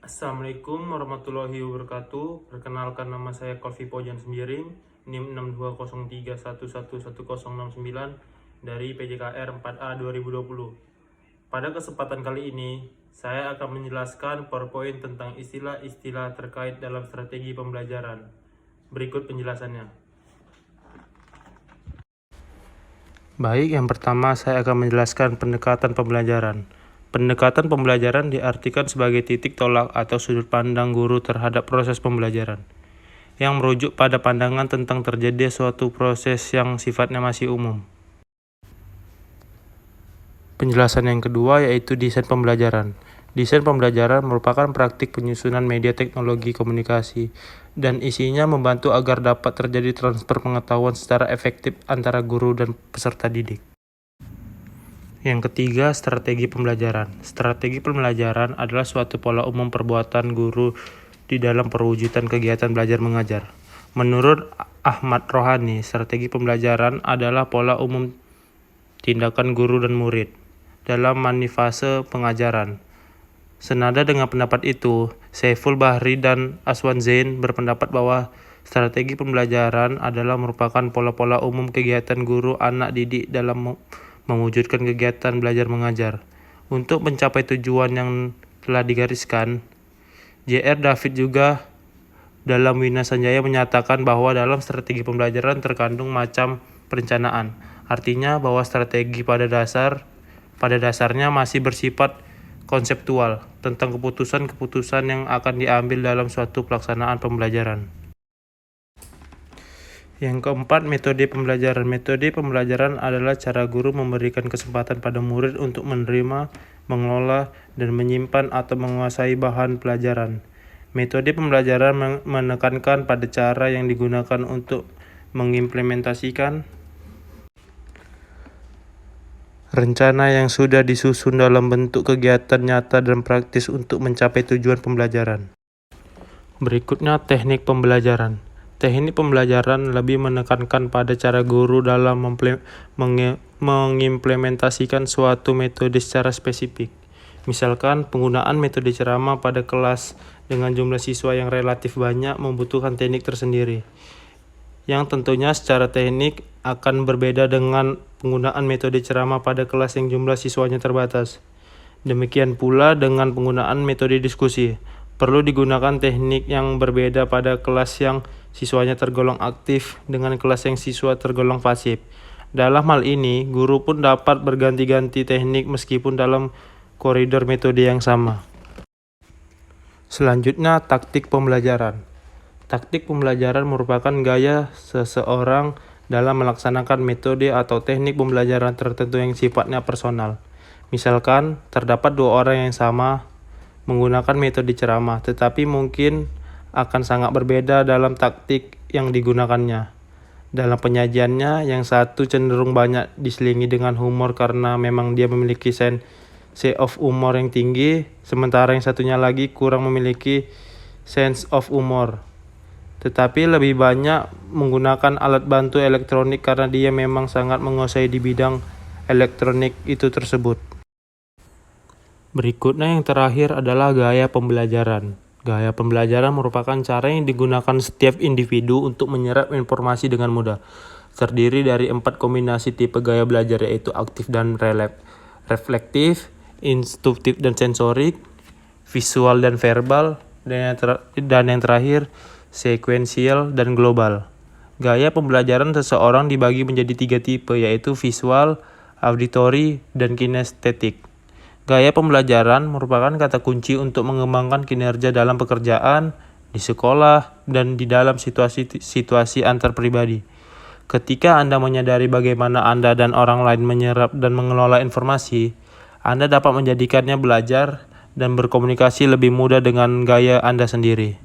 Assalamualaikum warahmatullahi wabarakatuh. Perkenalkan, nama saya Kolvi Pojan Sembiring, NIM 6203111109 dari PJKR 4A 2020. Pada kesempatan kali ini, saya akan menjelaskan PowerPoint tentang istilah-istilah terkait dalam strategi pembelajaran. Berikut penjelasannya. Baik, yang pertama saya akan menjelaskan pendekatan pembelajaran. Pendekatan pembelajaran diartikan sebagai titik tolak atau sudut pandang guru terhadap proses pembelajaran, yang merujuk pada pandangan tentang terjadi suatu proses yang sifatnya masih umum. Penjelasan yang kedua yaitu desain pembelajaran. Desain pembelajaran merupakan praktik penyusunan media teknologi komunikasi, dan isinya membantu agar dapat terjadi transfer pengetahuan secara efektif antara guru dan peserta didik. Yang ketiga, strategi pembelajaran. Strategi pembelajaran adalah suatu pola umum perbuatan guru di dalam perwujudan kegiatan belajar mengajar. Menurut Ahmad Rohani, strategi pembelajaran adalah pola umum tindakan guru dan murid dalam manifase pengajaran. Senada dengan pendapat itu, Saiful Bahri dan Aswan Zain berpendapat bahwa strategi pembelajaran adalah merupakan pola-pola umum kegiatan guru anak didik dalam mewujudkan kegiatan belajar mengajar. Untuk mencapai tujuan yang telah digariskan, J.R. David juga dalam Wina Sanjaya menyatakan bahwa dalam strategi pembelajaran terkandung macam perencanaan. Artinya bahwa strategi pada dasarnya masih bersifat konseptual tentang keputusan-keputusan yang akan diambil dalam suatu pelaksanaan pembelajaran. Yang keempat, metode pembelajaran. Metode pembelajaran adalah cara guru memberikan kesempatan pada murid untuk menerima, mengelola, dan menyimpan atau menguasai bahan pelajaran. Metode pembelajaran menekankan pada cara yang digunakan untuk mengimplementasikan rencana yang sudah disusun dalam bentuk kegiatan nyata dan praktis untuk mencapai tujuan pembelajaran. Berikutnya, teknik pembelajaran. Teknik pembelajaran lebih menekankan pada cara guru dalam mengimplementasikan suatu metode secara spesifik. Misalkan, penggunaan metode ceramah pada kelas dengan jumlah siswa yang relatif banyak membutuhkan teknik tersendiri, yang tentunya secara teknik akan berbeda dengan penggunaan metode ceramah pada kelas yang jumlah siswanya terbatas. Demikian pula dengan penggunaan metode diskusi. Perlu digunakan teknik yang berbeda pada kelas yang siswanya tergolong aktif dengan kelas yang siswa tergolong pasif. Dalam hal ini, guru pun dapat berganti-ganti teknik meskipun dalam koridor metode yang sama. Selanjutnya, taktik pembelajaran. Taktik pembelajaran merupakan gaya seseorang dalam melaksanakan metode atau teknik pembelajaran tertentu yang sifatnya personal. Misalkan, terdapat dua orang yang sama menggunakan metode ceramah, tetapi mungkin akan sangat berbeda dalam taktik yang digunakannya. Dalam penyajiannya, yang satu cenderung banyak diselingi dengan humor karena memang dia memiliki sense of humor yang tinggi, sementara yang satunya lagi kurang memiliki sense of humor, tetapi lebih banyak menggunakan alat bantu elektronik karena dia memang sangat menguasai di bidang elektronik itu tersebut. Berikutnya yang terakhir adalah gaya pembelajaran. Gaya pembelajaran merupakan cara yang digunakan setiap individu untuk menyerap informasi dengan mudah. Terdiri dari 4 kombinasi tipe gaya belajar, yaitu aktif dan reflektif, instruktif dan sensorik, visual dan verbal, dan yang terakhir sekuensial dan global. Gaya pembelajaran seseorang dibagi menjadi 3 tipe, yaitu visual, auditory, dan kinestetik. Gaya pembelajaran merupakan kata kunci untuk mengembangkan kinerja dalam pekerjaan, di sekolah, dan di dalam situasi antar pribadi. Ketika Anda menyadari bagaimana Anda dan orang lain menyerap dan mengelola informasi, Anda dapat menjadikannya belajar dan berkomunikasi lebih mudah dengan gaya Anda sendiri.